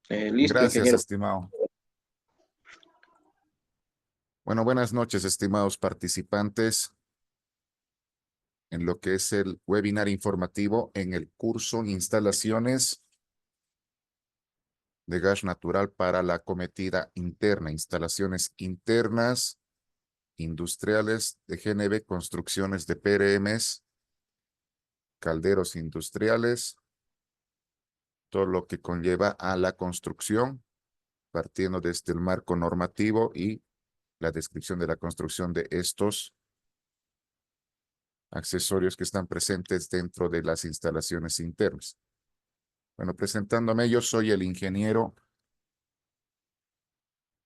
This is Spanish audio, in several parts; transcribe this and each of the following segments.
Listo, Gracias, ingeniero. estimado. Bueno, buenas noches, estimados participantes, en lo que es el webinar informativo en el curso Instalaciones de gas natural para la cometida interna, instalaciones internas, industriales de GNB, construcciones de PRMs, calderos industriales, todo lo que conlleva a la construcción, partiendo desde el marco normativo y la descripción de la construcción de estos accesorios que están presentes dentro de las instalaciones internas. Bueno, presentándome, yo soy el ingeniero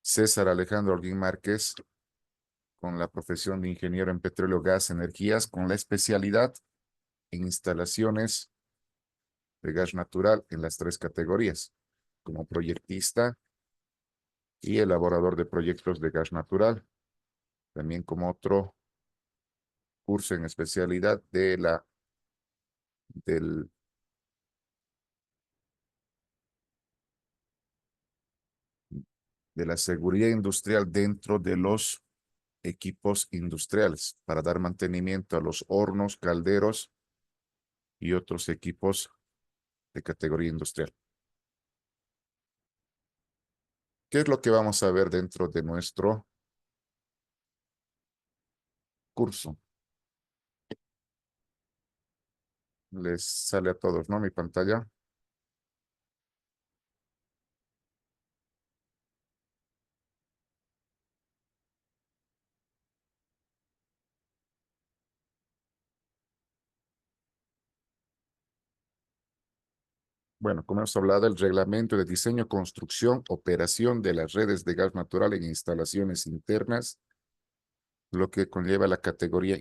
César Alejandro Holguín Márquez, con la profesión de ingeniero en petróleo, gas, energías, con la especialidad en instalaciones de gas natural en las tres categorías, como proyectista y elaborador de proyectos de gas natural, también como otro curso en especialidad del, de la seguridad industrial dentro de los equipos industriales para dar mantenimiento a los hornos, calderos y otros equipos de categoría industrial. ¿Qué es lo que vamos a ver dentro de nuestro curso? Les sale a todos, ¿no? Mi pantalla. Bueno, como hemos hablado, el reglamento de diseño, construcción, operación de las redes de gas natural en instalaciones internas, lo que conlleva la categoría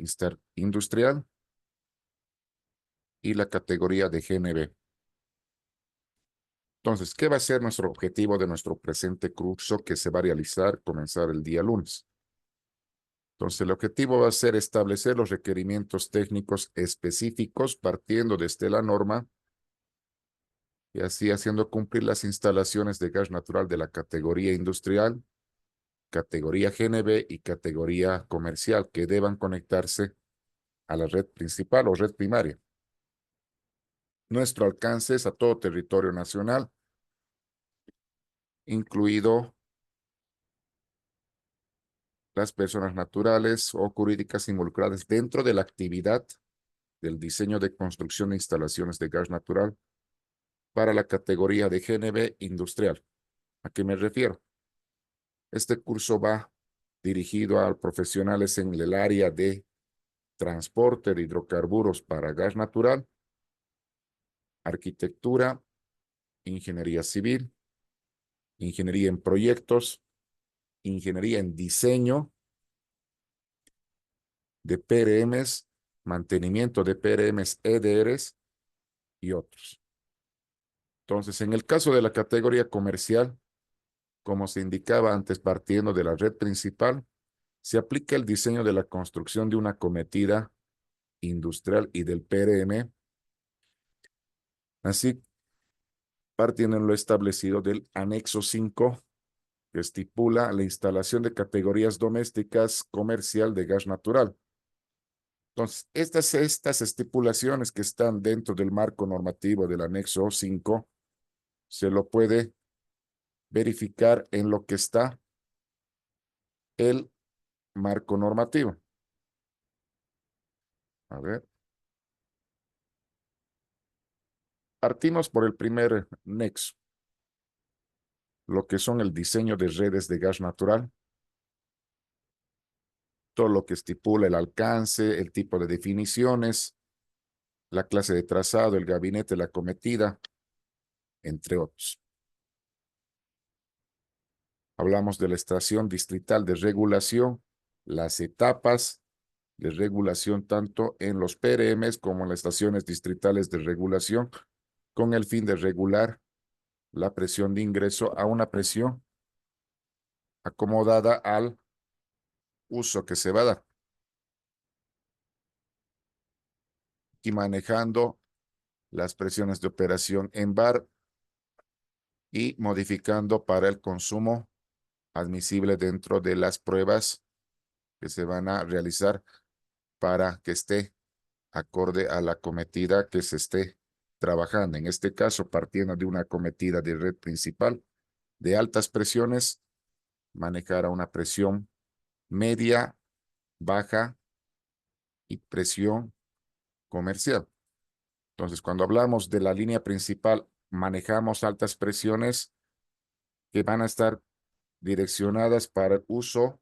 industrial y la categoría de GNB. Entonces, ¿qué va a ser nuestro objetivo de nuestro presente curso que se va a realizar, comenzar el día lunes? Entonces, el objetivo va a ser establecer los requerimientos técnicos específicos partiendo desde la norma y así haciendo cumplir las instalaciones de gas natural de la categoría industrial, categoría GNB y categoría comercial que deban conectarse a la red principal o red primaria. Nuestro alcance es a todo territorio nacional, incluido las personas naturales o jurídicas involucradas dentro de la actividad del diseño de construcción de instalaciones de gas natural para la categoría de GNB industrial. ¿A qué me refiero? Este curso va dirigido a profesionales en el área de transporte de hidrocarburos para gas natural, arquitectura, ingeniería civil, ingeniería en proyectos, ingeniería en diseño de PRMs, mantenimiento de PRMs, EDRs y otros. Entonces, en el caso de la categoría comercial, como se indicaba antes, partiendo de la red principal, se aplica el diseño de la construcción de una cometida industrial y del PRM, así partiendo en lo establecido del anexo 5, que estipula la instalación de categorías domésticas comercial de gas natural. Entonces, estas estipulaciones que están dentro del marco normativo del anexo 5, se lo puede verificar en lo que está el marco normativo. A ver, partimos por el primer nexo, lo que son el diseño de redes de gas natural, todo lo que estipula el alcance, el tipo de definiciones, la clase de trazado, el gabinete, la cometida, entre otros. Hablamos de la estación distrital de regulación, las etapas de regulación tanto en los PRMs como en las estaciones distritales de regulación, con el fin de regular la presión de ingreso a una presión acomodada al uso que se va a dar y manejando las presiones de operación en bar y modificando para el consumo admisible dentro de las pruebas que se van a realizar para que esté acorde a la cometida que se esté trabajando. En este caso, partiendo de una cometida de red principal de altas presiones, manejar a una presión media, baja y presión comercial. Entonces, cuando hablamos de la línea principal, manejamos altas presiones que van a estar direccionadas para el uso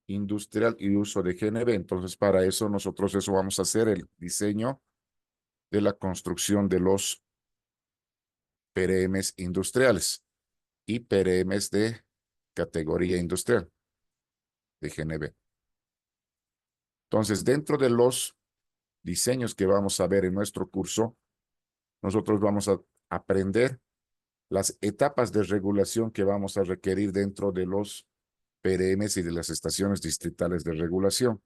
industrial y uso de GNB. Entonces, para nosotros vamos a hacer el diseño de la construcción de los PRMs industriales y PRMs de categoría industrial de GNB. Entonces, dentro de los diseños que vamos a ver en nuestro curso, nosotros vamos a aprender las etapas de regulación que vamos a requerir dentro de los PRMs y de las estaciones distritales de regulación.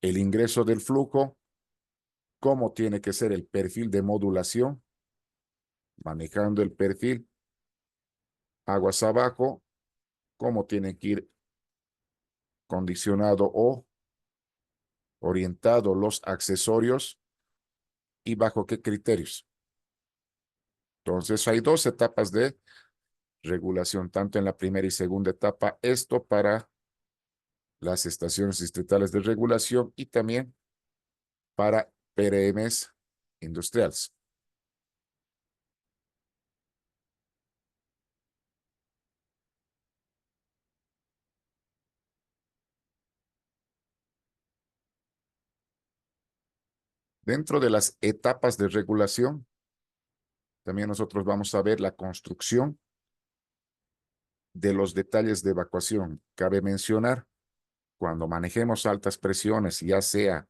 El ingreso del flujo, cómo tiene que ser el perfil de modulación, manejando el perfil aguas abajo, cómo tiene que ir condicionado o orientado los accesorios y bajo qué criterios. Entonces, hay dos etapas de regulación, tanto en la primera y segunda etapa, esto para las estaciones distritales de regulación y también para PRMs industriales. Dentro de las etapas de regulación, también nosotros vamos a ver la construcción de los detalles de evacuación. Cabe mencionar, cuando manejemos altas presiones, ya sea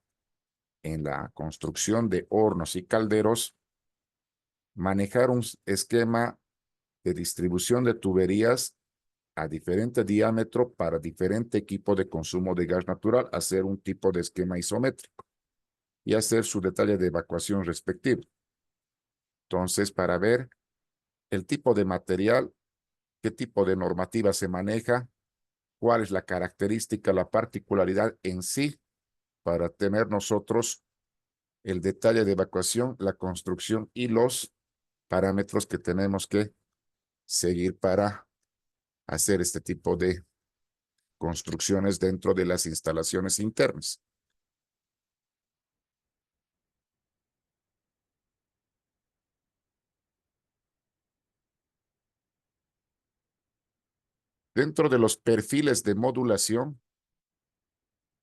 en la construcción de hornos y calderos, manejar un esquema de distribución de tuberías a diferente diámetro para diferente equipo de consumo de gas natural, hacer un tipo de esquema isométrico y hacer su detalle de evacuación respectivo. Entonces, para ver el tipo de material, qué tipo de normativa se maneja, cuál es la característica, la particularidad en sí, para tener nosotros el detalle de evacuación, la construcción y los parámetros que tenemos que seguir para hacer este tipo de construcciones dentro de las instalaciones internas. Dentro de los perfiles de modulación,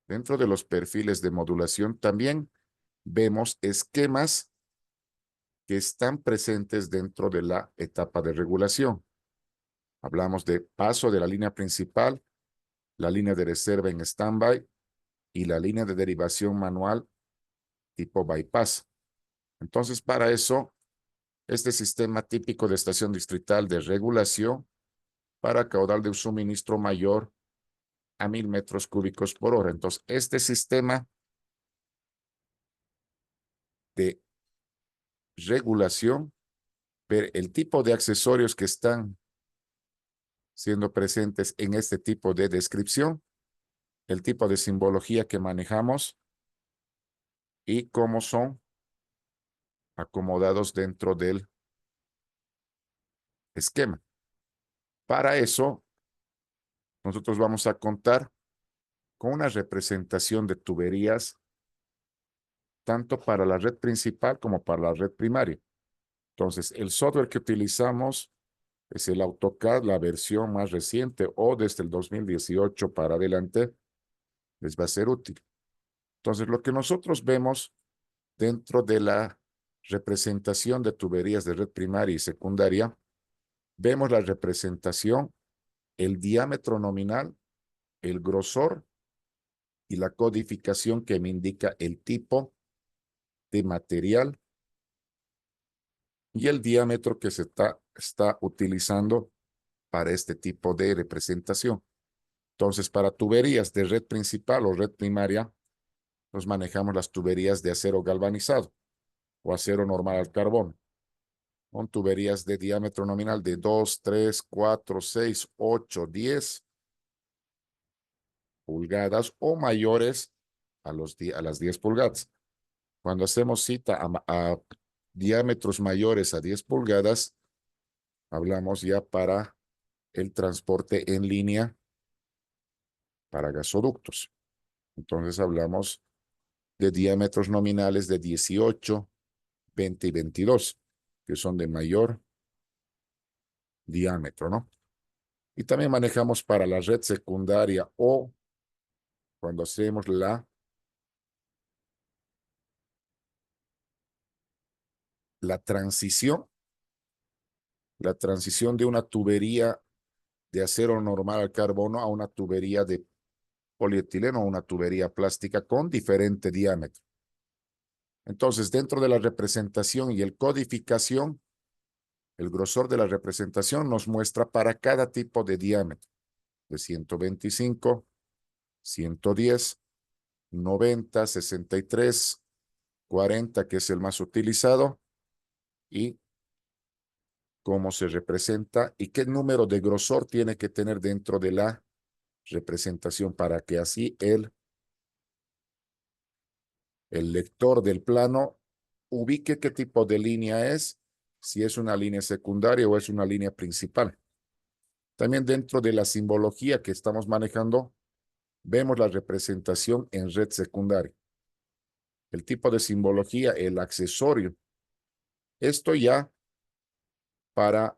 dentro de los perfiles de modulación también vemos esquemas que están presentes dentro de la etapa de regulación. Hablamos de paso de la línea principal, la línea de reserva en standby y la línea de derivación manual tipo bypass. Entonces, para eso, este sistema típico de estación distrital de regulación para caudal de suministro mayor a 1000 metros cúbicos por hora. Entonces, este sistema de regulación, ver el tipo de accesorios que están siendo presentes en este tipo de descripción, el tipo de simbología que manejamos y cómo son acomodados dentro del esquema. Para eso, nosotros vamos a contar con una representación de tuberías tanto para la red principal como para la red primaria. Entonces, el software que utilizamos es el AutoCAD, la versión más reciente o desde el 2018 para adelante, les va a ser útil. Entonces, lo que nosotros vemos dentro de la representación de tuberías de red primaria y secundaria, vemos la representación, el diámetro nominal, el grosor y la codificación que me indica el tipo de material y el diámetro que se está utilizando para este tipo de representación. Entonces, para tuberías de red principal o red primaria, nos manejamos las tuberías de acero galvanizado o acero normal al carbón. Con tuberías de diámetro nominal de 2, 3, 4, 6, 8, 10 pulgadas o mayores a las 10 pulgadas. Cuando hacemos cita a diámetros mayores a 10 pulgadas, hablamos ya para el transporte en línea para gasoductos. Entonces hablamos de diámetros nominales de 18, 20 y 22, que son de mayor diámetro, ¿no? Y también manejamos para la red secundaria o cuando hacemos la transición, la transición de una tubería de acero normal al carbono a una tubería de polietileno o una tubería plástica con diferente diámetro. Entonces, dentro de la representación y el codificación, el grosor de la representación nos muestra para cada tipo de diámetro, de 125, 110, 90, 63, 40, que es el más utilizado, y cómo se representa y qué número de grosor tiene que tener dentro de la representación para que así el lector del plano ubique qué tipo de línea es, si es una línea secundaria o es una línea principal. También dentro de la simbología que estamos manejando, vemos la representación en red secundaria. El tipo de simbología, el accesorio. Esto ya para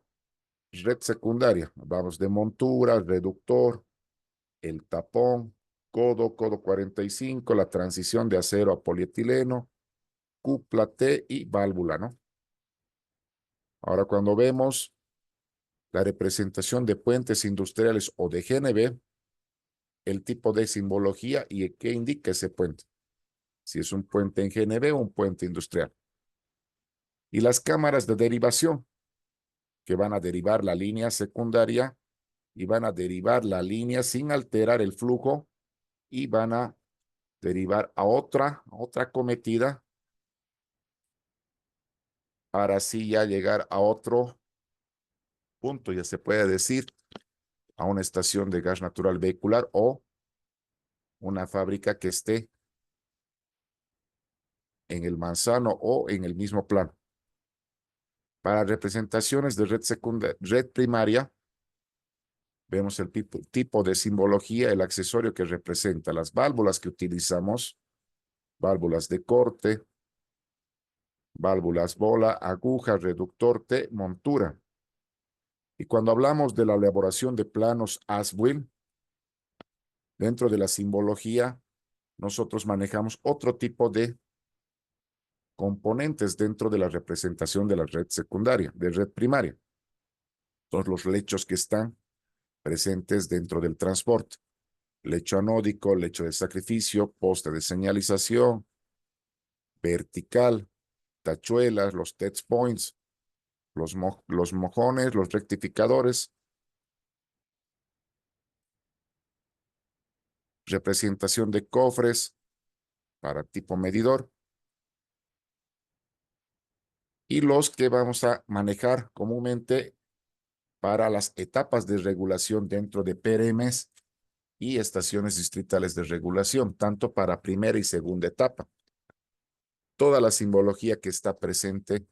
red secundaria. Vamos de montura, reductor, el tapón, codo 45, la transición de acero a polietileno, cupla T y válvula, ¿no? Ahora, cuando vemos la representación de puentes industriales o de GNB, el tipo de simbología y qué indica ese puente. Si es un puente en GNB o un puente industrial. Y las cámaras de derivación, que van a derivar la línea secundaria y van a derivar la línea sin alterar el flujo y van a derivar a otra cometida para así ya llegar a otro punto, ya se puede decir, a una estación de gas natural vehicular o una fábrica que esté en el manzano o en el mismo plano. Para representaciones de red primaria, vemos el tipo de simbología, el accesorio que representa las válvulas que utilizamos, válvulas de corte, válvulas bola, aguja, reductor T, montura. Y cuando hablamos de la elaboración de planos ASBWIL, dentro de la simbología, nosotros manejamos otro tipo de componentes dentro de la representación de la red secundaria, de red primaria. Todos los lechos que están presentes dentro del transporte. Lecho anódico, lecho de sacrificio, poste de señalización, vertical, tachuelas, los touch points, los mojones, los rectificadores, representación de cofres para tipo medidor y los que vamos a manejar comúnmente para las etapas de regulación dentro de PRMs y estaciones distritales de regulación, tanto para primera y segunda etapa. Toda la simbología que está presente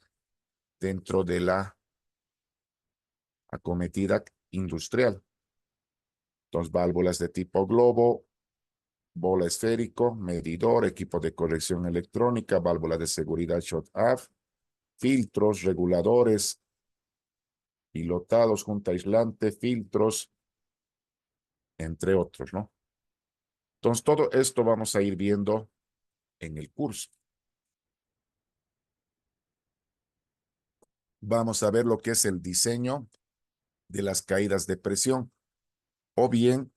dentro de la acometida industrial. Entonces, válvulas de tipo globo, bola esférico, medidor, equipo de corrección electrónica, válvula de seguridad shut-off, filtros, reguladores, pilotados, junta aislante, filtros, entre otros, ¿no? Entonces, todo esto vamos a ir viendo en el curso. Vamos a ver lo que es el diseño de las caídas de presión o bien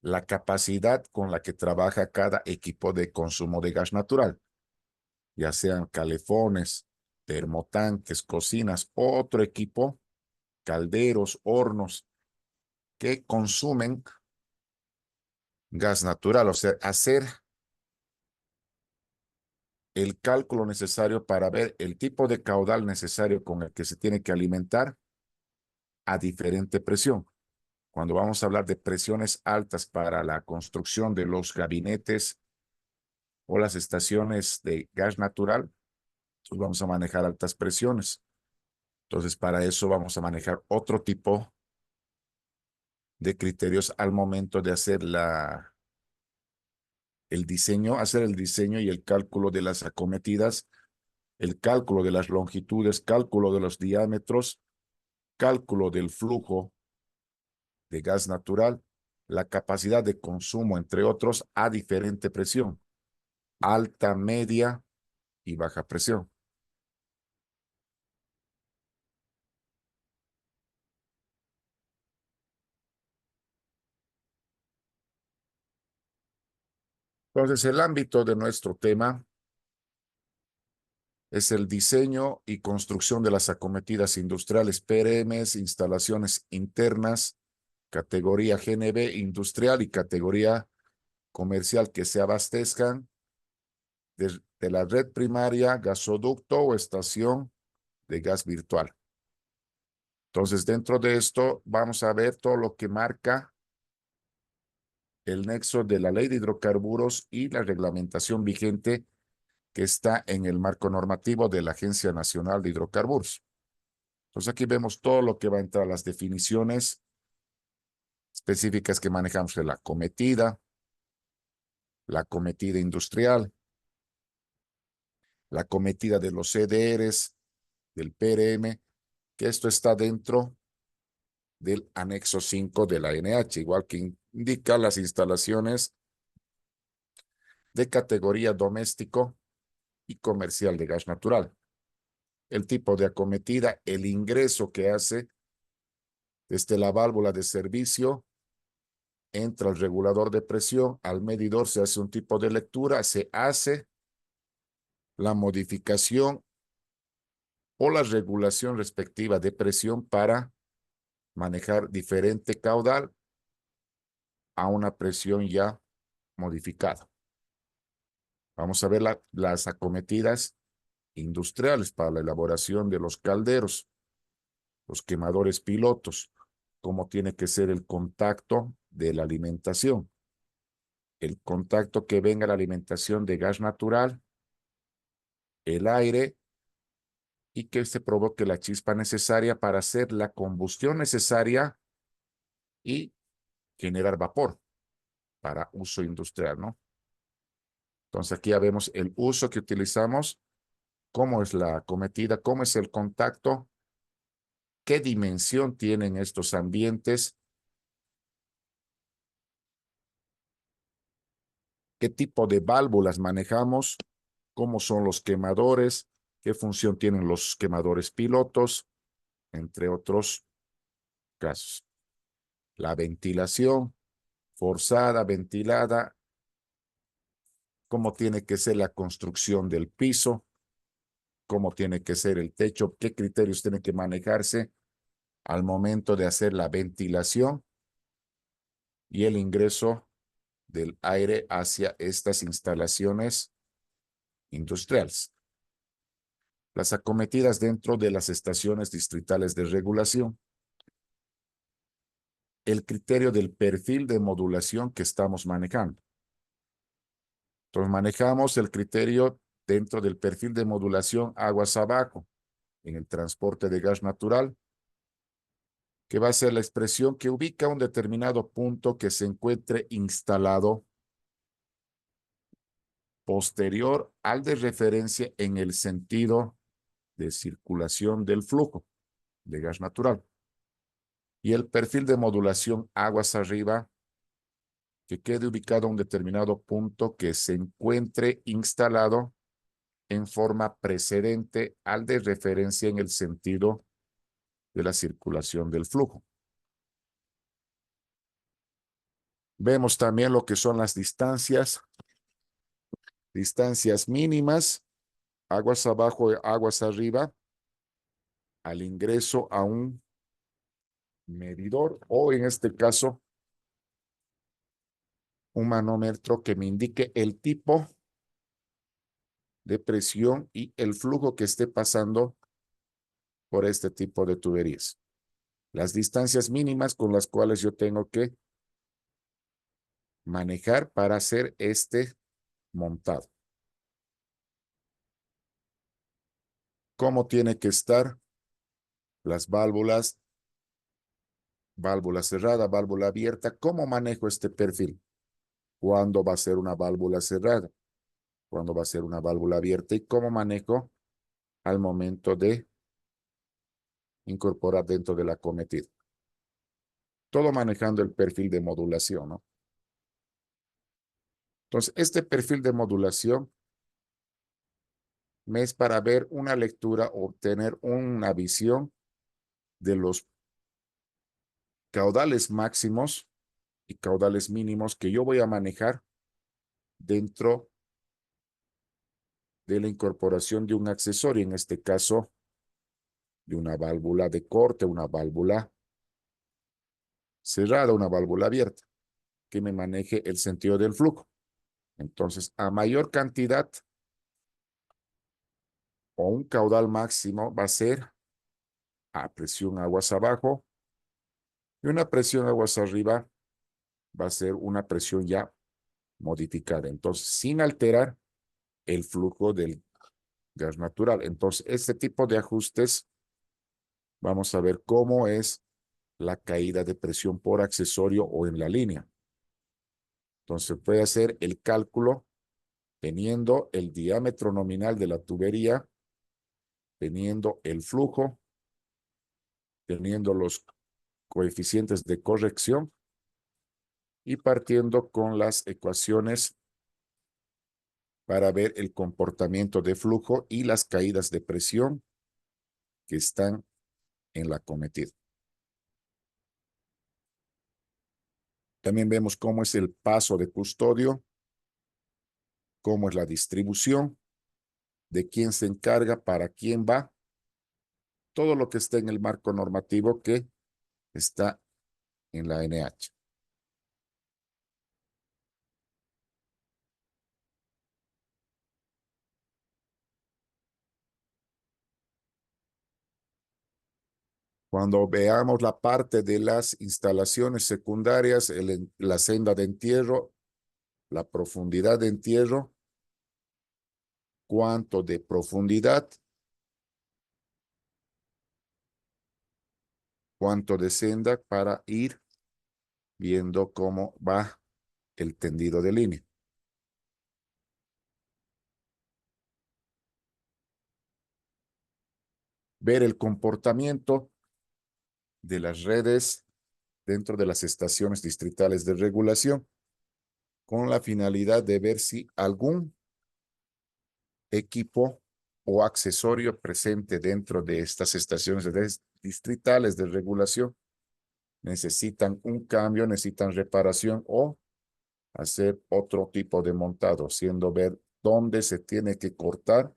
la capacidad con la que trabaja cada equipo de consumo de gas natural, ya sean calefones, termotanques, cocinas, otro equipo, calderos, hornos, que consumen gas natural, o sea, hacer el cálculo necesario para ver el tipo de caudal necesario con el que se tiene que alimentar a diferente presión. Cuando vamos a hablar de presiones altas para la construcción de los gabinetes o las estaciones de gas natural, pues vamos a manejar altas presiones. Entonces, para eso vamos a manejar otro tipo de criterios al momento de hacer hacer el diseño y el cálculo de las acometidas, el cálculo de las longitudes, cálculo de los diámetros, cálculo del flujo de gas natural, la capacidad de consumo, entre otros, a diferente presión, alta, media y baja presión. Entonces, el ámbito de nuestro tema es el diseño y construcción de las acometidas industriales PRMs, instalaciones internas, categoría GNB industrial y categoría comercial que se abastezcan de la red primaria, gasoducto o estación de gas virtual. Entonces, dentro de esto, vamos a ver todo lo que marca el nexo de la ley de hidrocarburos y la reglamentación vigente que está en el marco normativo de la Agencia Nacional de Hidrocarburos. Entonces, aquí vemos todo lo que va a entrar, las definiciones específicas que manejamos de la cometida industrial, la cometida de los CDRs, del PRM, que esto está dentro del anexo 5 de la NH, igual que indica las instalaciones de categoría doméstico y comercial de gas natural. El tipo de acometida, el ingreso que hace desde la válvula de servicio, entra al regulador de presión, al medidor se hace un tipo de lectura, se hace la modificación o la regulación respectiva de presión para manejar diferente caudal a una presión ya modificada. Vamos a ver las acometidas industriales para la elaboración de los calderos, los quemadores pilotos, cómo tiene que ser el contacto de la alimentación, el contacto que venga la alimentación de gas natural, el aire y que se provoque la chispa necesaria para hacer la combustión necesaria y generar vapor para uso industrial, ¿no? Entonces aquí ya vemos el uso que utilizamos, cómo es la acometida, cómo es el contacto, qué dimensión tienen estos ambientes, qué tipo de válvulas manejamos, cómo son los quemadores, qué función tienen los quemadores pilotos, entre otros casos. La ventilación forzada, ventilada, cómo tiene que ser la construcción del piso, cómo tiene que ser el techo, qué criterios tienen que manejarse al momento de hacer la ventilación y el ingreso del aire hacia estas instalaciones industriales. Las acometidas dentro de las estaciones distritales de regulación. El criterio del perfil de modulación que estamos manejando. Entonces manejamos el criterio dentro del perfil de modulación aguas abajo en el transporte de gas natural, que va a ser la expresión que ubica un determinado punto que se encuentre instalado posterior al de referencia en el sentido de circulación del flujo de gas natural. Y el perfil de modulación aguas arriba, que quede ubicado a un determinado punto que se encuentre instalado en forma precedente al de referencia en el sentido de la circulación del flujo. Vemos también lo que son las distancias mínimas, aguas abajo, aguas arriba, al ingreso a un medidor o en este caso un manómetro que me indique el tipo de presión y el flujo que esté pasando por este tipo de tuberías. Las distancias mínimas con las cuales yo tengo que manejar para hacer este montado. ¿Cómo tiene que estar las válvulas? Válvula cerrada, válvula abierta. ¿Cómo manejo este perfil? ¿Cuándo va a ser una válvula cerrada? ¿Cuándo va a ser una válvula abierta? ¿Y cómo manejo al momento de incorporar dentro de la cometida? Todo manejando el perfil de modulación, ¿no? Entonces, este perfil de modulación me es para ver una lectura, obtener una visión de los caudales máximos y caudales mínimos que yo voy a manejar dentro de la incorporación de un accesorio, en este caso de una válvula de corte, una válvula cerrada, una válvula abierta, que me maneje el sentido del flujo. Entonces, a mayor cantidad o un caudal máximo va a ser a presión aguas abajo y una presión aguas arriba va a ser una presión ya modificada. Entonces, sin alterar el flujo del gas natural. Entonces, este tipo de ajustes, vamos a ver cómo es la caída de presión por accesorio o en la línea. Entonces, puede hacer el cálculo teniendo el diámetro nominal de la tubería, teniendo el flujo, teniendo los coeficientes de corrección y partiendo con las ecuaciones para ver el comportamiento de flujo y las caídas de presión que están en la cometida. También vemos cómo es el paso de custodio, cómo es la distribución, de quién se encarga, para quién va, todo lo que está en el marco normativo que está en la NH. Cuando veamos la parte de las instalaciones secundarias, la senda de entierro, la profundidad de entierro, cuánto de profundidad, cuánto de senda, para ir viendo cómo va el tendido de línea. Ver el comportamiento de las redes dentro de las estaciones distritales de regulación con la finalidad de ver si algún equipo o accesorio presente dentro de estas estaciones distritales de regulación necesitan un cambio, necesitan reparación o hacer otro tipo de montado, siendo ver dónde se tiene que cortar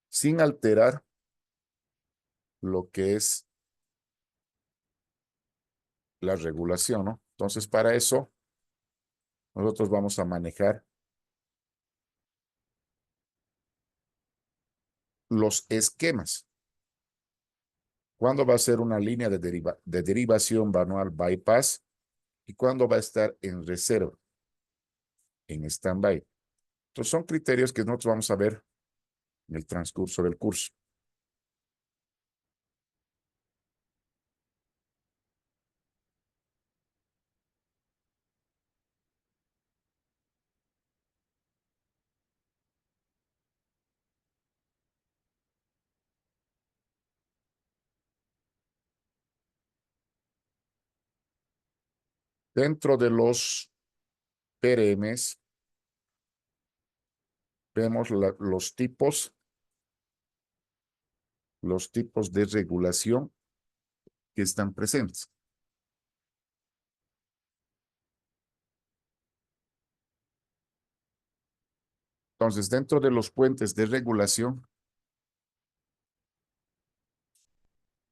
sin alterar lo que es la regulación, ¿no? Entonces, para eso, nosotros vamos a manejar los esquemas. ¿Cuándo va a ser una línea de derivación manual bypass? ¿Y cuándo va a estar en reserva, en stand-by? Entonces, son criterios que nosotros vamos a ver en el transcurso del curso. Dentro de los PRMs, vemos los tipos de regulación que están presentes. Entonces, dentro de los puentes de regulación,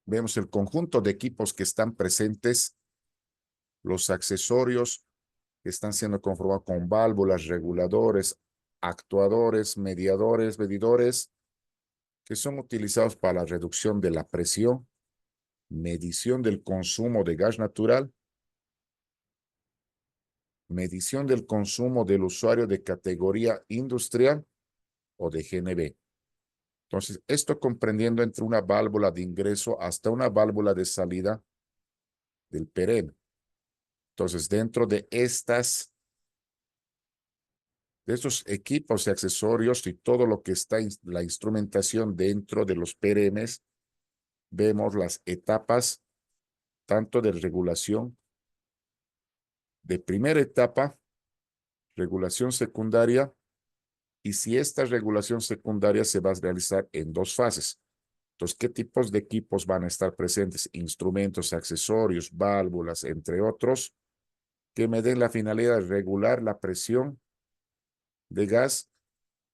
vemos el conjunto de equipos que están presentes, los accesorios que están siendo conformados con válvulas, reguladores, actuadores, mediadores, medidores, que son utilizados para la reducción de la presión, medición del consumo de gas natural, medición del consumo del usuario de categoría industrial o de GNB. Entonces, esto comprendiendo entre una válvula de ingreso hasta una válvula de salida del PRM. Entonces, dentro de estos equipos y accesorios y todo lo que está la instrumentación dentro de los PRMs, vemos las etapas tanto de regulación de primera etapa, regulación secundaria, y si esta regulación secundaria se va a realizar en dos fases. Entonces, ¿qué tipos de equipos van a estar presentes? Instrumentos, accesorios, válvulas, entre otros, que me den la finalidad de regular la presión de gas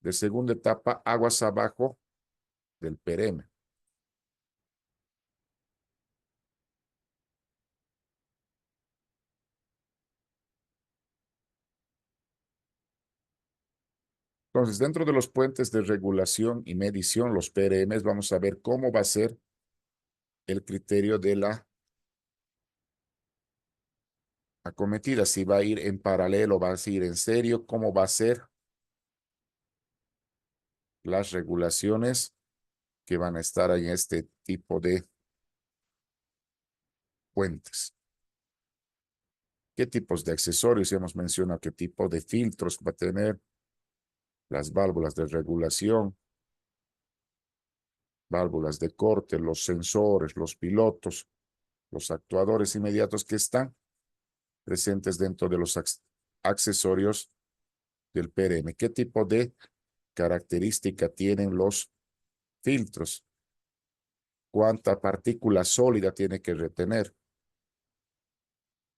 de segunda etapa, aguas abajo del PRM. Entonces, dentro de los puentes de regulación y medición, los PRMs, vamos a ver cómo va a ser el criterio de la acometida, si va a ir en paralelo, va a ir en serio, cómo va a ser las regulaciones que van a estar en este tipo de puentes. ¿Qué tipos de accesorios? Ya hemos mencionado qué tipo de filtros va a tener, las válvulas de regulación, válvulas de corte, los sensores, los pilotos, los actuadores inmediatos que están presentes dentro de los accesorios del PRM. ¿Qué tipo de característica tienen los filtros? ¿Cuánta partícula sólida tiene que retener?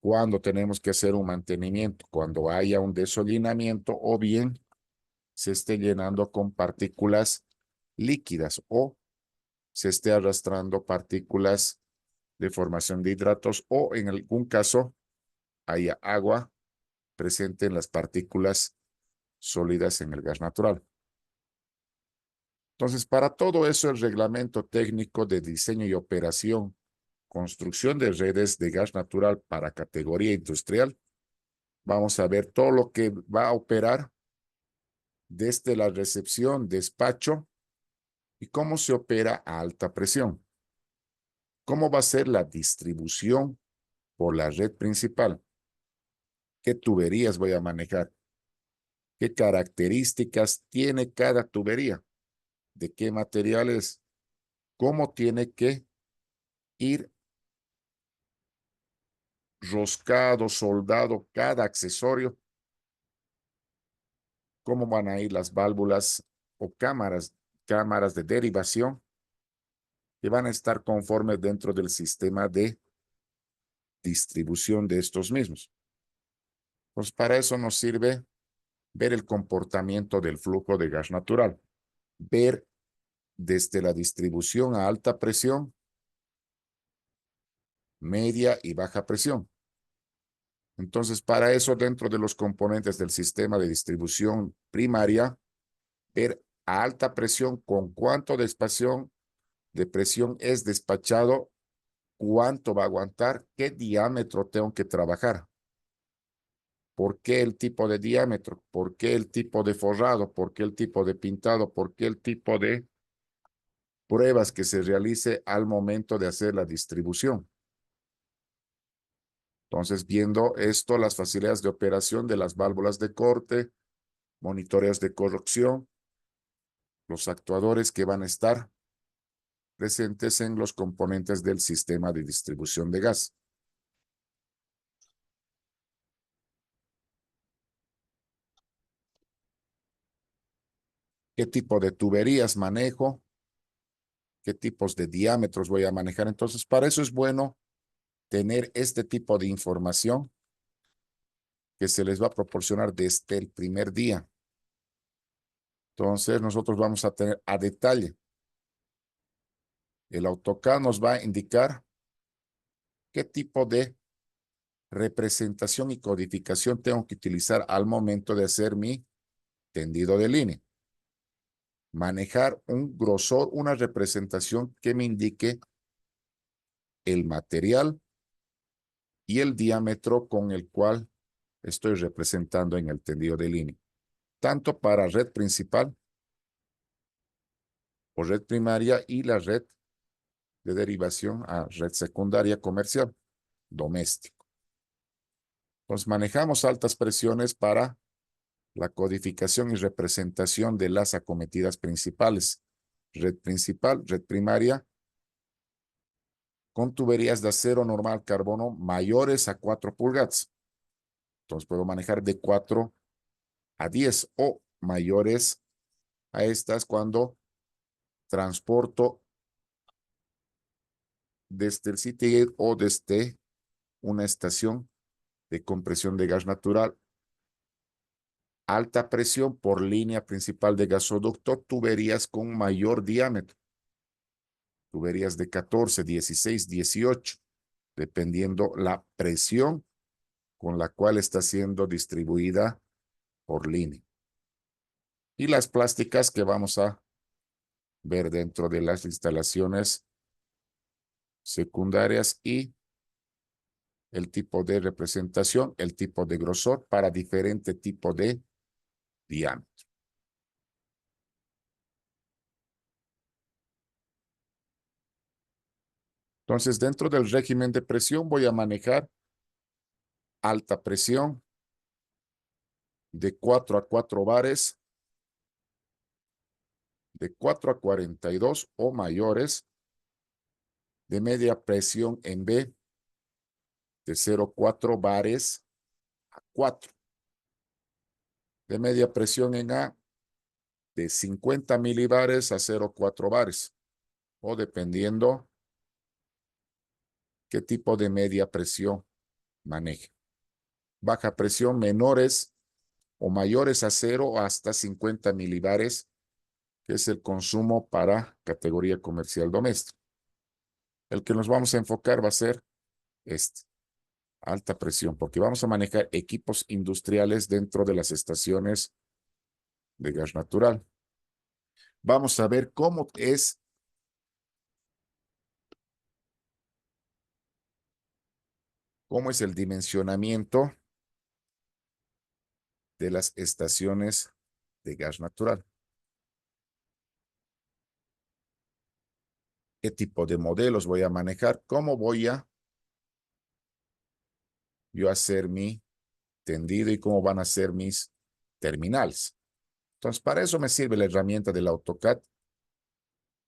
¿Cuándo tenemos que hacer un mantenimiento? Cuando haya un desollinamiento o bien se esté llenando con partículas líquidas o se esté arrastrando partículas de formación de hidratos o en algún caso haya agua presente en las partículas sólidas en el gas natural. Entonces, para todo eso, el reglamento técnico de diseño y operación, construcción de redes de gas natural para categoría industrial, vamos a ver todo lo que va a operar desde la recepción, despacho y cómo se opera a alta presión. ¿Cómo va a ser la distribución por la red principal? ¿Qué tuberías voy a manejar? ¿Qué características tiene cada tubería? ¿De qué materiales? ¿Cómo tiene que ir roscado, soldado cada accesorio? ¿Cómo van a ir las válvulas o cámaras de derivación que van a estar conformes dentro del sistema de distribución de estos mismos? Pues para eso nos sirve ver el comportamiento del flujo de gas natural, ver desde la distribución a alta presión, media y baja presión. Entonces, para eso, dentro de los componentes del sistema de distribución primaria, ver a alta presión con cuánto de presión es despachado, cuánto va a aguantar, qué diámetro tengo que trabajar. ¿Por qué el tipo de diámetro? ¿Por qué el tipo de forrado? ¿Por qué el tipo de pintado? ¿Por qué el tipo de pruebas que se realice al momento de hacer la distribución? Entonces, viendo esto, las facilidades de operación de las válvulas de corte, monitoreos de corrección, los actuadores que van a estar presentes en los componentes del sistema de distribución de gas. ¿Qué tipo de tuberías manejo? ¿Qué tipos de diámetros voy a manejar? Entonces, para eso es bueno tener este tipo de información que se les va a proporcionar desde el primer día. Entonces, nosotros vamos a tener a detalle. El AutoCAD nos va a indicar qué tipo de representación y codificación tengo que utilizar al momento de hacer mi tendido de línea. Manejar un grosor, una representación que me indique el material y el diámetro con el cual estoy representando en el tendido de línea, tanto para red principal o red primaria y la red de derivación a red secundaria comercial, doméstico. Entonces manejamos altas presiones para la codificación y representación de las acometidas principales, red principal, red primaria, con tuberías de acero normal carbono mayores a 4 pulgadas. Entonces puedo manejar de 4 a 10 o mayores a estas cuando transporto desde el Citygate o desde una estación de compresión de gas natural. Alta presión por línea principal de gasoducto, tuberías con mayor diámetro. Tuberías de 14, 16, 18, dependiendo la presión con la cual está siendo distribuida por línea. Y las plásticas que vamos a ver dentro de las instalaciones secundarias y el tipo de representación, el tipo de grosor para diferente tipo de diámetro. Entonces, dentro del régimen de presión voy a manejar alta presión de 4 a 4 bares, de 4 a 42 o mayores, de media presión en B, de 0,4 bares a 4, de media presión en A, de 50 milibares a 0,4 bares, o dependiendo qué tipo de media presión maneje. Baja presión menores o mayores a 0 hasta 50 milibares, que es el consumo para categoría comercial doméstica. El que nos vamos a enfocar va a ser este, alta presión, porque vamos a manejar equipos industriales dentro de las estaciones de gas natural. Vamos a ver cómo es el dimensionamiento de las estaciones de gas natural. ¿Qué tipo de modelos voy a manejar? ¿Cómo voy a yo hacer mi tendido y cómo van a ser mis terminales? Entonces, para eso me sirve la herramienta del AutoCAD,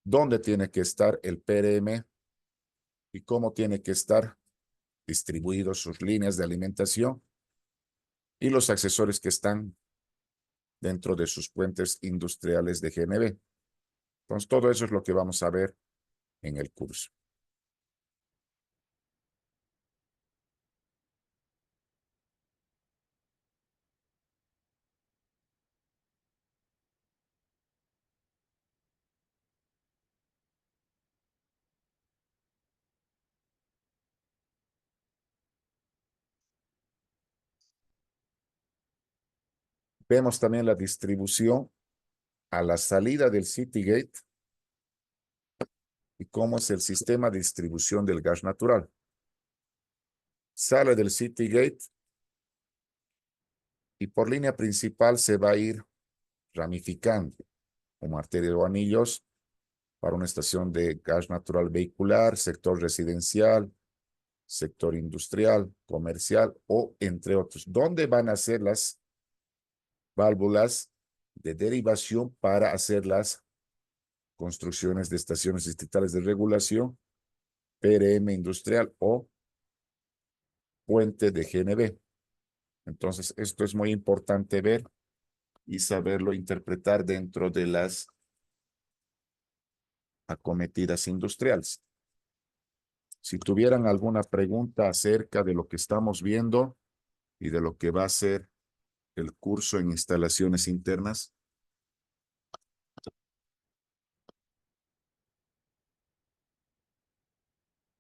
dónde tiene que estar el PRM y cómo tiene que estar distribuidos sus líneas de alimentación y los accesorios que están dentro de sus puentes industriales de GNB. Entonces, todo eso es lo que vamos a ver en el curso. Vemos también la distribución a la salida del Citygate y cómo es el sistema de distribución del gas natural. Sale del Citygate y por línea principal se va a ir ramificando como arterias o anillos para una estación de gas natural vehicular, sector residencial, sector industrial, comercial o entre otros. ¿Dónde van a ser las válvulas de derivación para hacer las construcciones de estaciones distritales de regulación, PRM industrial o puente de GNB? Entonces, esto es muy importante ver y saberlo interpretar dentro de las acometidas industriales. Si tuvieran alguna pregunta acerca de lo que estamos viendo y de lo que va a ser el curso en instalaciones internas.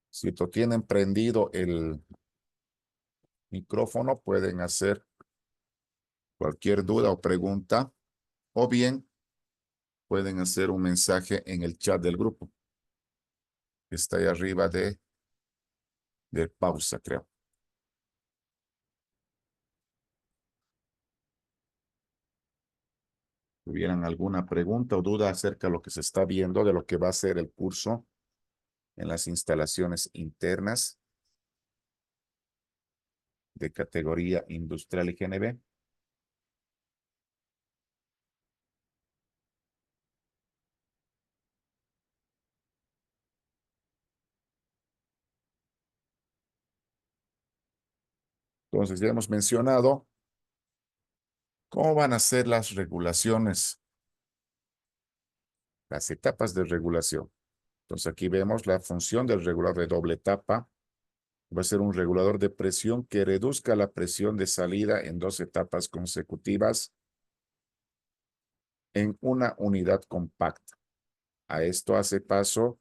Si lo tienen prendido el micrófono, pueden hacer cualquier duda o pregunta o bien pueden hacer un mensaje en el chat del grupo, que está ahí arriba de pausa, creo. ¿Tuvieran alguna pregunta o duda acerca de lo que se está viendo, de lo que va a ser el curso en las instalaciones internas de categoría industrial y GNB? Entonces, ya hemos mencionado cómo van a ser las regulaciones, las etapas de regulación. Entonces, aquí vemos la función del regulador de doble etapa. Va a ser un regulador de presión que reduzca la presión de salida en 2 etapas consecutivas en una unidad compacta. A esto hace paso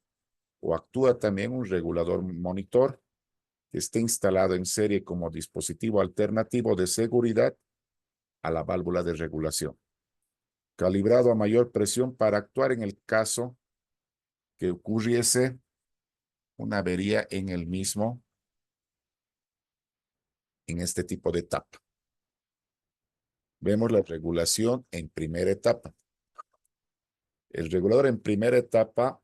o actúa también un regulador monitor que esté instalado en serie como dispositivo alternativo de seguridad a la válvula de regulación, calibrado a mayor presión para actuar en el caso que ocurriese una avería en el mismo, en este tipo de etapa. Vemos la regulación en primera etapa. El regulador en primera etapa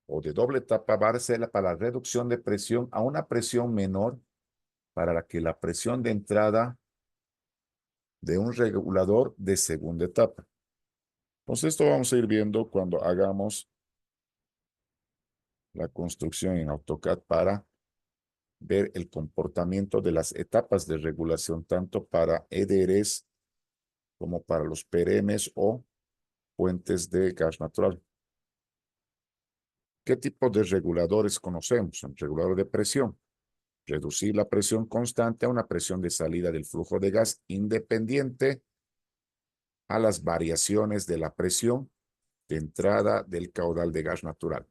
o de doble etapa va a ser para la reducción de presión a una presión menor para la que la presión de entrada de un regulador de segunda etapa. Entonces, esto vamos a ir viendo cuando hagamos la construcción en AutoCAD para ver el comportamiento de las etapas de regulación, tanto para EDRs como para los PRMs o fuentes de gas natural. ¿Qué tipo de reguladores conocemos? Un regulador de presión. Reducir la presión constante a una presión de salida del flujo de gas independiente a las variaciones de la presión de entrada del caudal de gas natural.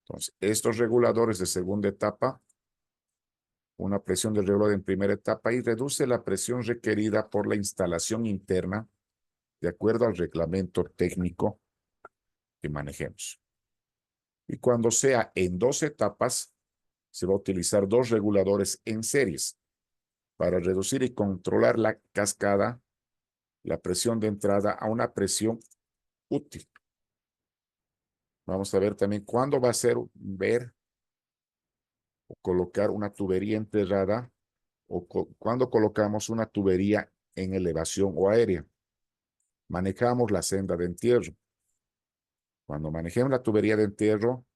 Entonces, estos reguladores de segunda etapa, una presión del regulador en primera etapa y reduce la presión requerida por la instalación interna de acuerdo al reglamento técnico que manejemos. Y cuando sea en 2 etapas, se va a utilizar 2 reguladores en series para reducir y controlar la cascada, la presión de entrada a una presión útil. Vamos a ver también cuándo va a ser ver o colocar una tubería enterrada o cuando colocamos una tubería en elevación o aérea. Manejamos la senda de entierro. Cuando manejemos la tubería de entierro,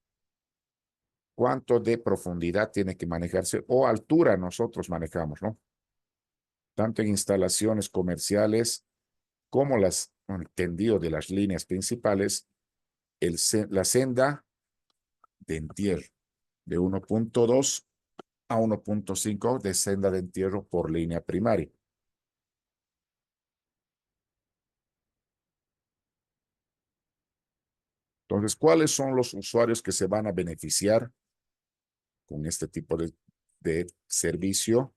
¿cuánto de profundidad tiene que manejarse o altura nosotros manejamos, ¿no? Tanto en instalaciones comerciales como el tendido de las líneas principales, la senda de entierro de 1.2 a 1.5 de senda de entierro por línea primaria. Entonces, ¿cuáles son los usuarios que se van a beneficiar con este tipo de servicio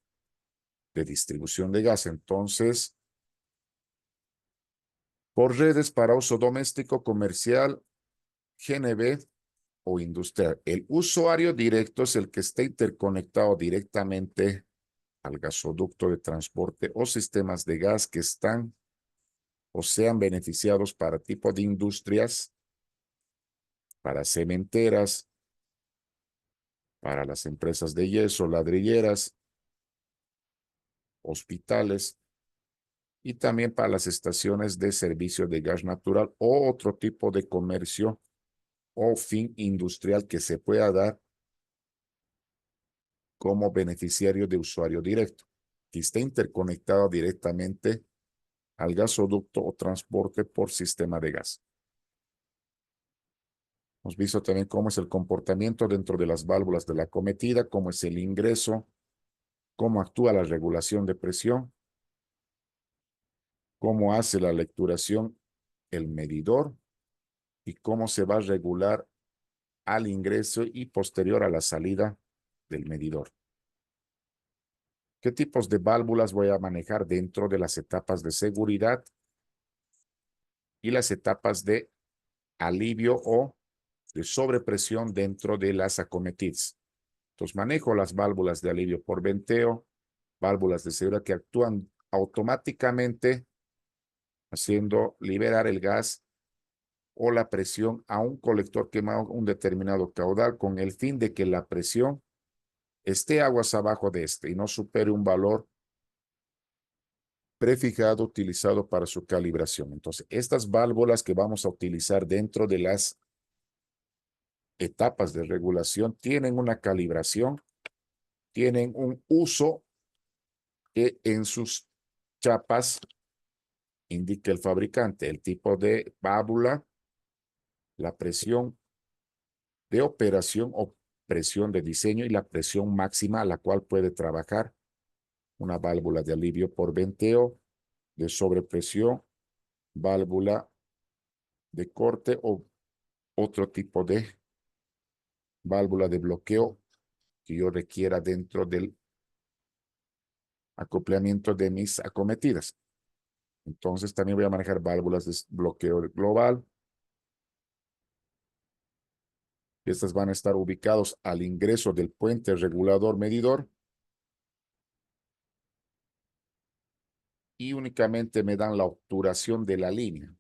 de distribución de gas? Entonces, por redes para uso doméstico, comercial, GNB o industrial. El usuario directo es el que está interconectado directamente al gasoducto de transporte o sistemas de gas que están o sean beneficiados para tipo de industrias, para cementeras, para las empresas de yeso, ladrilleras, hospitales y también para las estaciones de servicio de gas natural o otro tipo de comercio o fin industrial que se pueda dar como beneficiario de usuario directo, que esté interconectado directamente al gasoducto o transporte por sistema de gas. Hemos visto también cómo es el comportamiento dentro de las válvulas de la acometida, cómo es el ingreso, cómo actúa la regulación de presión, cómo hace la lecturación el medidor y cómo se va a regular al ingreso y posterior a la salida del medidor. ¿Qué tipos de válvulas voy a manejar dentro de las etapas de seguridad y las etapas de alivio o de sobrepresión dentro de las acometidas. Entonces manejo las válvulas de alivio por venteo, válvulas de seguridad que actúan automáticamente haciendo liberar el gas o la presión a un colector quemado un determinado caudal con el fin de que la presión esté aguas abajo de este y no supere un valor prefijado utilizado para su calibración. Entonces, estas válvulas que vamos a utilizar dentro de las etapas de regulación tienen una calibración, tienen un uso que en sus chapas indica el fabricante, el tipo de válvula, la presión de operación o presión de diseño y la presión máxima a la cual puede trabajar una válvula de alivio por venteo, de sobrepresión, válvula de corte o otro tipo de válvula de bloqueo que yo requiera dentro del acoplamiento de mis acometidas. Entonces también voy a manejar válvulas de bloqueo global. Estas van a estar ubicados al ingreso del puente regulador medidor y únicamente me dan la obturación de la línea.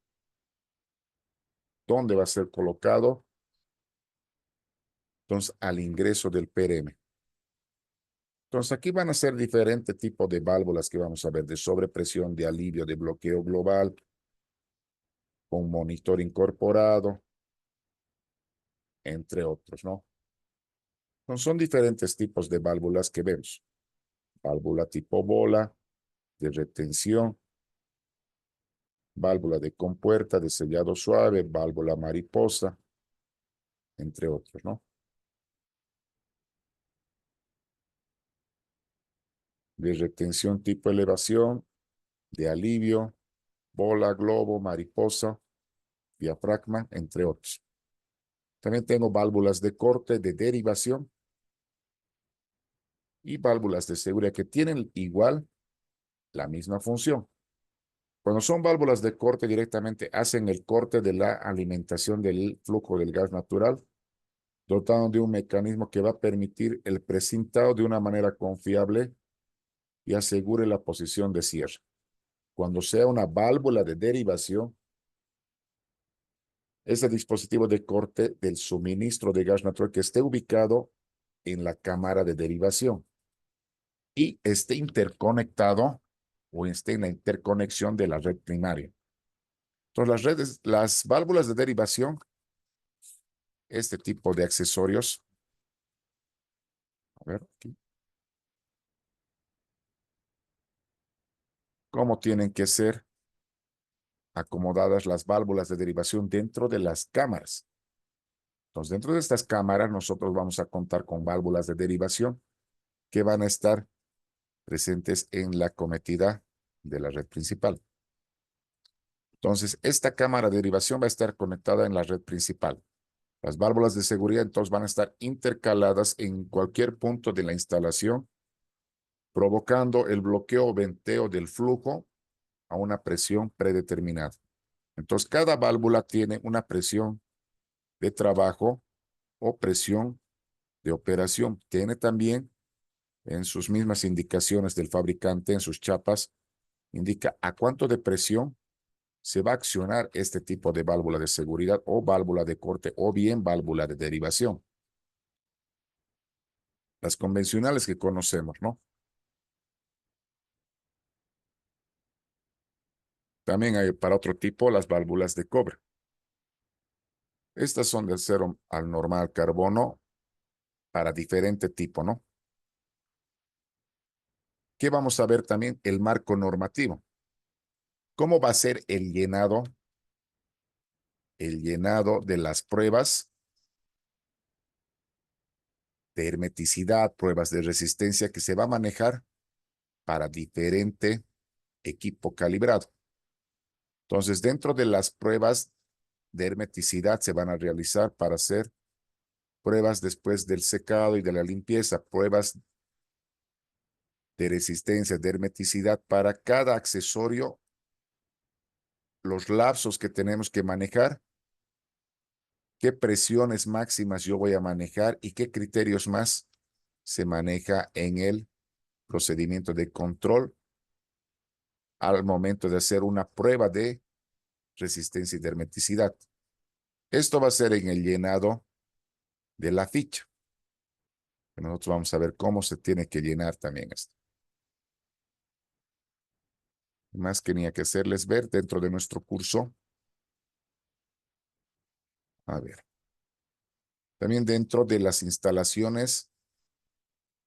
¿Dónde va a ser colocado? Entonces, al ingreso del PRM. Entonces, aquí van a ser diferentes tipos de válvulas que vamos a ver, de sobrepresión, de alivio, de bloqueo global, con monitor incorporado, entre otros, ¿no? Entonces, son diferentes tipos de válvulas que vemos. Válvula tipo bola, de retención, válvula de compuerta, de sellado suave, válvula mariposa, entre otros, ¿no? De retención tipo elevación, de alivio, bola, globo, mariposa, diafragma, entre otros. También tengo válvulas de corte, de derivación y válvulas de seguridad que tienen igual la misma función. Cuando son válvulas de corte directamente hacen el corte de la alimentación del flujo del gas natural, dotado de un mecanismo que va a permitir el precintado de una manera confiable y asegure la posición de cierre. Cuando sea una válvula de derivación, ese dispositivo de corte del suministro de gas natural que esté ubicado en la cámara de derivación y esté interconectado o esté en la interconexión de la red primaria. Entonces, las válvulas de derivación, este tipo de accesorios, a ver aquí, cómo tienen que ser acomodadas las válvulas de derivación dentro de las cámaras. Entonces, dentro de estas cámaras, nosotros vamos a contar con válvulas de derivación que van a estar presentes en la cometida de la red principal. Entonces, esta cámara de derivación va a estar conectada en la red principal. Las válvulas de seguridad entonces van a estar intercaladas en cualquier punto de la instalación, provocando el bloqueo o venteo del flujo a una presión predeterminada. Entonces, cada válvula tiene una presión de trabajo o presión de operación. Tiene también en sus mismas indicaciones del fabricante, en sus chapas, indica a cuánto de presión se va a accionar este tipo de válvula de seguridad o válvula de corte o bien válvula de derivación. Las convencionales que conocemos, ¿no? También hay para otro tipo las válvulas de cobre. Estas son de acero al normal carbono para diferente tipo, ¿no? ¿Qué vamos a ver también? El marco normativo. ¿Cómo va a ser el llenado? El llenado de las pruebas de hermeticidad, pruebas de resistencia que se va a manejar para diferente equipo calibrado. Entonces, dentro de las pruebas de hermeticidad se van a realizar para hacer pruebas después del secado y de la limpieza, pruebas de resistencia, de hermeticidad para cada accesorio los lapsos que tenemos que manejar, qué presiones máximas yo voy a manejar y qué criterios más se maneja en el procedimiento de control al momento de hacer una prueba de resistencia y de hermeticidad. Esto va a ser en el llenado de la ficha. Nosotros vamos a ver cómo se tiene que llenar también esto. Más que tenía que hacerles ver dentro de nuestro curso. A ver. También dentro de las instalaciones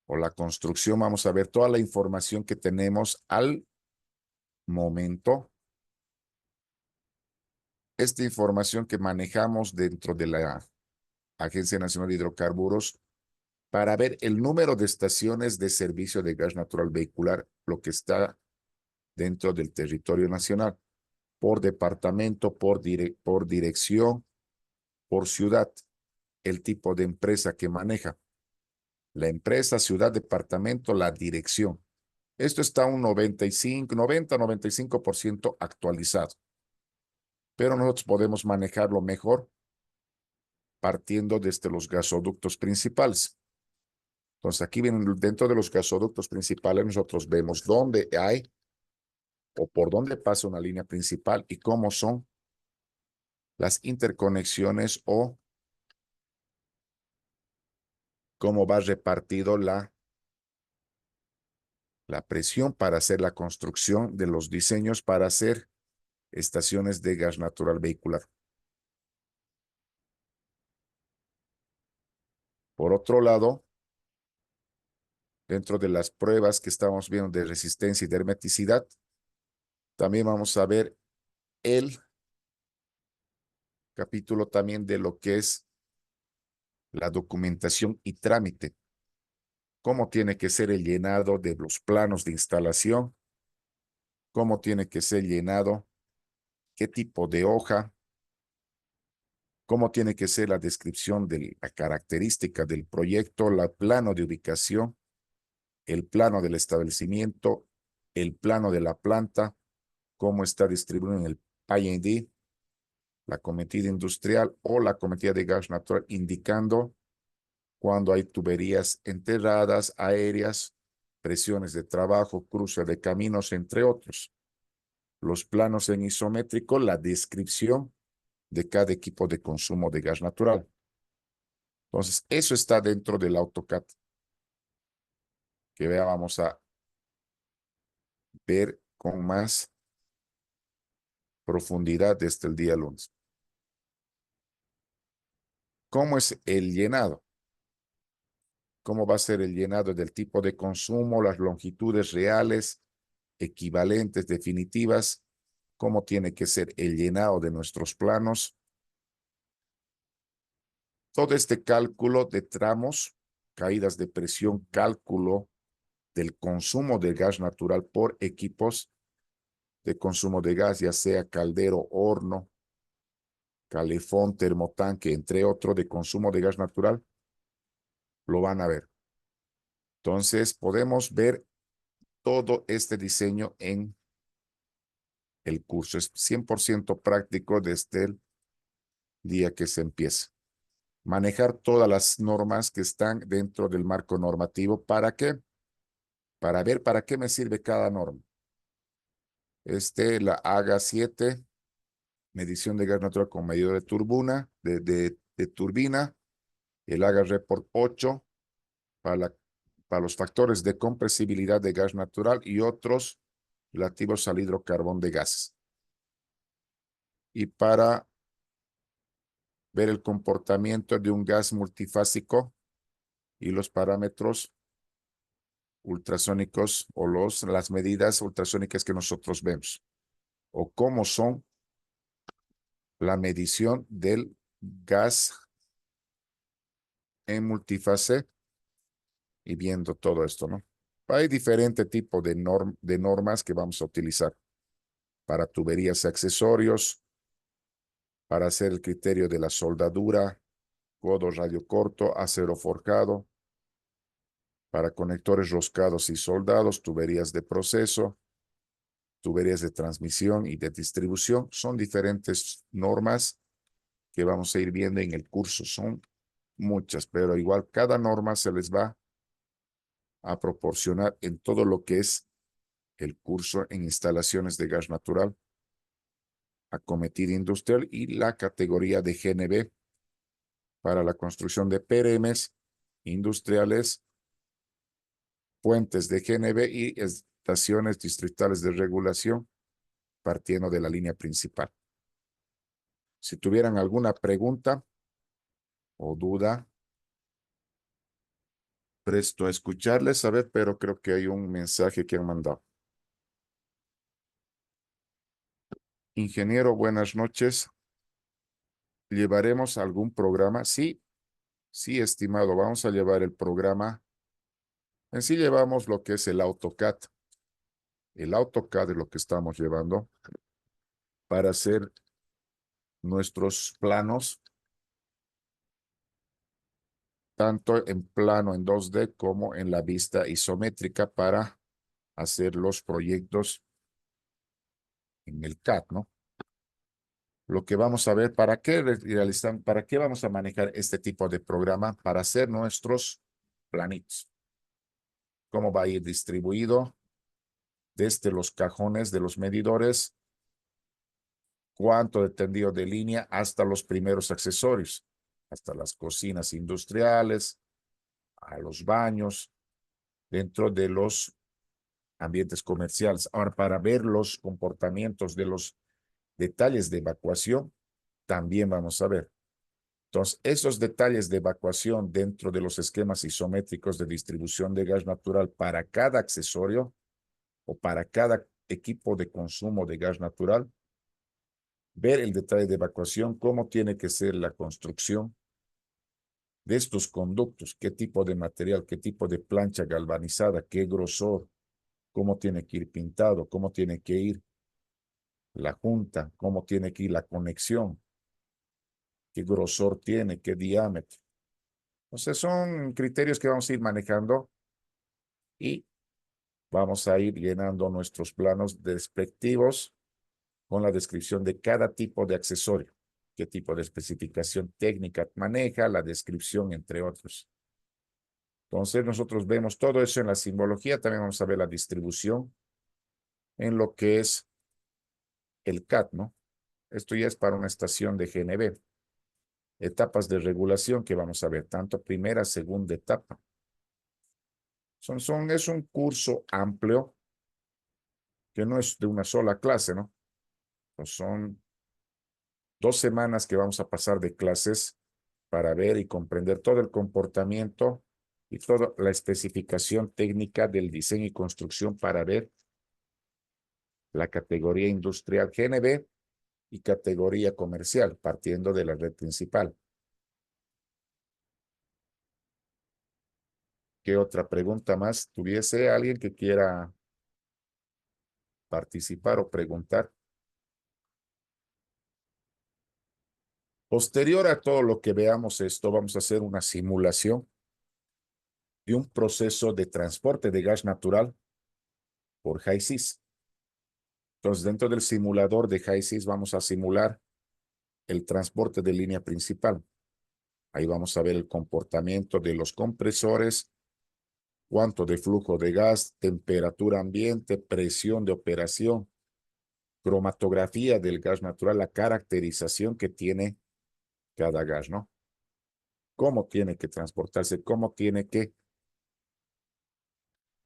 o la construcción vamos a ver toda la información que tenemos al momento. Esta información que manejamos dentro de la Agencia Nacional de Hidrocarburos para ver el número de estaciones de servicio de gas natural vehicular, lo que está dentro del territorio nacional, por departamento, por dirección, por ciudad, el tipo de empresa que maneja. La empresa, ciudad, departamento, la dirección. Esto está un 95% actualizado, pero nosotros podemos manejarlo mejor partiendo desde los gasoductos principales. Entonces, aquí dentro de los gasoductos principales, nosotros vemos dónde hay o por dónde pasa una línea principal y cómo son las interconexiones o cómo va repartido la presión para hacer la construcción de los diseños para hacer estaciones de gas natural vehicular. Por otro lado, dentro de las pruebas que estamos viendo de resistencia y de hermeticidad, también vamos a ver el capítulo también de lo que es la documentación y trámite. Cómo tiene que ser el llenado de los planos de instalación, cómo tiene que ser llenado, qué tipo de hoja, cómo tiene que ser la descripción de la característica del proyecto, el plano de ubicación, el plano del establecimiento, el plano de la planta, cómo está distribuido en el I&D, la cometida industrial o la cometida de gas natural, indicando cuando hay tuberías enterradas, aéreas, presiones de trabajo, cruce de caminos, entre otros. Los planos en isométrico, la descripción de cada equipo de consumo de gas natural. Entonces, eso está dentro del AutoCAD, que vamos a ver con más profundidad desde el día lunes. ¿Cómo es el llenado? ¿Cómo va a ser el llenado del tipo de consumo, las longitudes reales, equivalentes, definitivas? ¿Cómo tiene que ser el llenado de nuestros planos? Todo este cálculo de tramos, caídas de presión, cálculo del consumo de gas natural por equipos de consumo de gas, ya sea caldero, horno, calefón, termotanque, entre otros de consumo de gas natural, lo van a ver. Entonces, podemos ver todo este diseño en el curso. Es 100% práctico desde el día que se empieza. Manejar todas las normas que están dentro del marco normativo. ¿Para qué? Para ver para qué me sirve cada norma. La AGA 7, medición de gas natural con medidor de turbina, de turbina. El AGA Report 8, para los factores de compresibilidad de gas natural y otros relativos al hidrocarbón de gas. Y para ver el comportamiento de un gas multifásico y los parámetros ultrasónicos o las medidas ultrasónicas que nosotros vemos, o cómo son la medición del gas en multifase y viendo todo esto, ¿no? Hay diferente tipo de normas que vamos a utilizar para tuberías y accesorios, para hacer el criterio de la soldadura, codo radio corto, acero forjado, para conectores roscados y soldados, tuberías de proceso, tuberías de transmisión y de distribución. Son diferentes normas que vamos a ir viendo en el curso. Son muchas, pero igual cada norma se les va a proporcionar en todo lo que es el curso en instalaciones de gas natural, acometida industrial y la categoría de GNB para la construcción de PRMs industriales, puentes de GNB y estaciones distritales de regulación partiendo de la línea principal. Si tuvieran alguna pregunta o duda, presto a escucharles, a ver, pero creo que hay un mensaje que han mandado. Ingeniero, buenas noches. ¿Llevaremos algún programa? Sí, sí, estimado, vamos a llevar el programa. En sí llevamos lo que es el AutoCAD. El AutoCAD es lo que estamos llevando para hacer nuestros planos, tanto en plano en 2D como en la vista isométrica para hacer los proyectos en el CAD, ¿no? Lo que vamos a ver, ¿para qué realizan, para qué vamos a manejar este tipo de programa? Para hacer nuestros planitos. Cómo va a ir distribuido desde los cajones de los medidores, cuánto de tendido de línea hasta los primeros accesorios, hasta las cocinas industriales, a los baños, dentro de los ambientes comerciales. Ahora, para ver los comportamientos de los detalles de evacuación, también vamos a ver. Entonces, esos detalles de evacuación dentro de los esquemas isométricos de distribución de gas natural para cada accesorio o para cada equipo de consumo de gas natural, ver el detalle de evacuación, cómo tiene que ser la construcción de estos conductos, qué tipo de material, qué tipo de plancha galvanizada, qué grosor, cómo tiene que ir pintado, cómo tiene que ir la junta, cómo tiene que ir la conexión, qué grosor tiene, qué diámetro. Entonces son criterios que vamos a ir manejando y vamos a ir llenando nuestros planos descriptivos con la descripción de cada tipo de accesorio, qué tipo de especificación técnica maneja, la descripción, entre otros. Entonces nosotros vemos todo eso en la simbología, también vamos a ver la distribución en lo que es el CAD, ¿no? Esto ya es para una estación de GNB. Etapas de regulación que vamos a ver, tanto primera, segunda etapa. Es un curso amplio que no es de una sola clase, ¿no? Pues son 2 semanas que vamos a pasar de clases para ver y comprender todo el comportamiento y toda la especificación técnica del diseño y construcción para ver la categoría industrial GNB y categoría comercial, partiendo de la red principal. ¿Qué otra pregunta más tuviese alguien que quiera participar o preguntar? Posterior a todo lo que veamos esto, vamos a hacer una simulación de un proceso de transporte de gas natural por HISIS. Entonces, dentro del simulador de HISIS vamos a simular el transporte de línea principal. Ahí vamos a ver el comportamiento de los compresores, cuánto de flujo de gas, temperatura ambiente, presión de operación, cromatografía del gas natural, la caracterización que tiene cada gas, ¿no? Cómo tiene que transportarse, cómo tiene que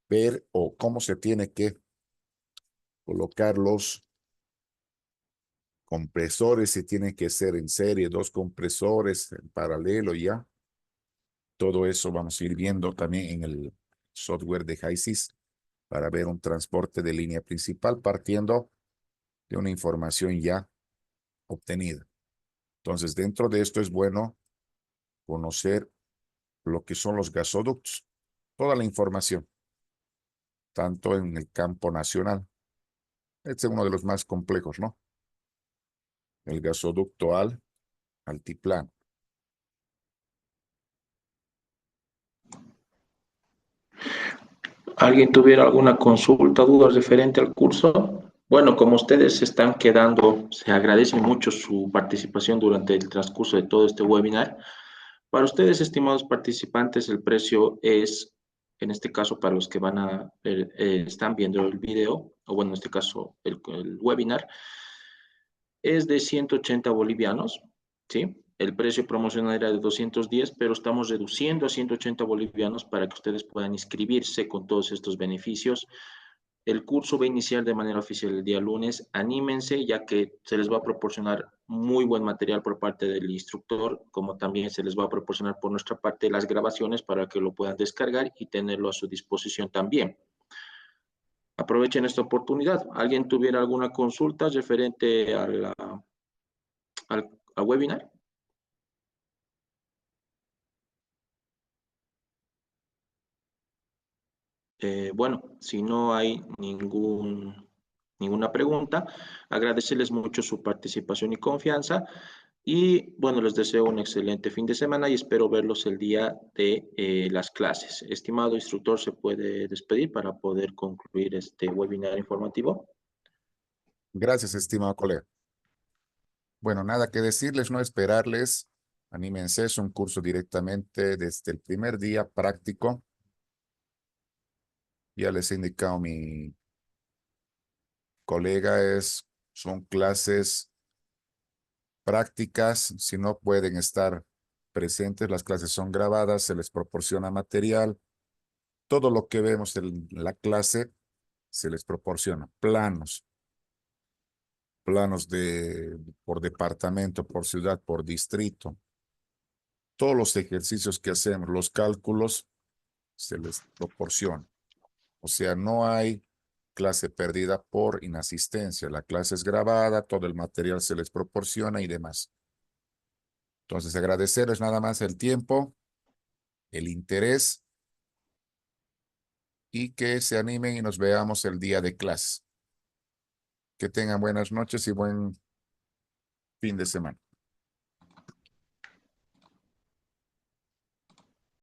ver o cómo se tiene que colocar los compresores, si tienen que ser en serie, 2 compresores en paralelo ya. Todo eso vamos a ir viendo también en el software de HISIS para ver un transporte de línea principal partiendo de una información ya obtenida. Entonces, dentro de esto es bueno conocer lo que son los gasoductos, toda la información, tanto en el campo nacional. Este es uno de los más complejos, ¿no? El gasoducto altiplano. ¿Alguien tuviera alguna consulta, dudas referente al curso? Bueno, como ustedes se están quedando, se agradece mucho su participación durante el transcurso de todo este webinar. Para ustedes, estimados participantes, el precio es, en este caso, para los que van a están viendo el video, o bueno, en este caso, el webinar, es de 180 bolivianos, ¿sí? El precio promocional era de 210, pero estamos reduciendo a 180 bolivianos para que ustedes puedan inscribirse con todos estos beneficios. El curso va a iniciar de manera oficial el día lunes. Anímense, ya que se les va a proporcionar muy buen material por parte del instructor, como también se les va a proporcionar por nuestra parte las grabaciones para que lo puedan descargar y tenerlo a su disposición también. Aprovechen esta oportunidad. ¿Alguien tuviera alguna consulta referente al webinar? Bueno, si no hay ninguna pregunta, agradecerles mucho su participación y confianza. Y bueno, les deseo un excelente fin de semana y espero verlos el día de las clases. Estimado instructor, ¿se puede despedir para poder concluir este webinar informativo? Gracias, estimado colega. Bueno, nada que decirles, no esperarles. Anímense, es un curso directamente desde el primer día práctico. Ya les he indicado mi colega, son clases prácticas. Si no pueden estar presentes, las clases son grabadas, se les proporciona material. Todo lo que vemos en la clase se les proporciona. Planos por departamento, por ciudad, por distrito. Todos los ejercicios que hacemos, los cálculos, se les proporciona. O sea, no hay clase perdida por inasistencia. La clase es grabada, todo el material se les proporciona y demás. Entonces, agradecerles nada más el tiempo, el interés y que se animen y nos veamos el día de clase. Que tengan buenas noches y buen fin de semana.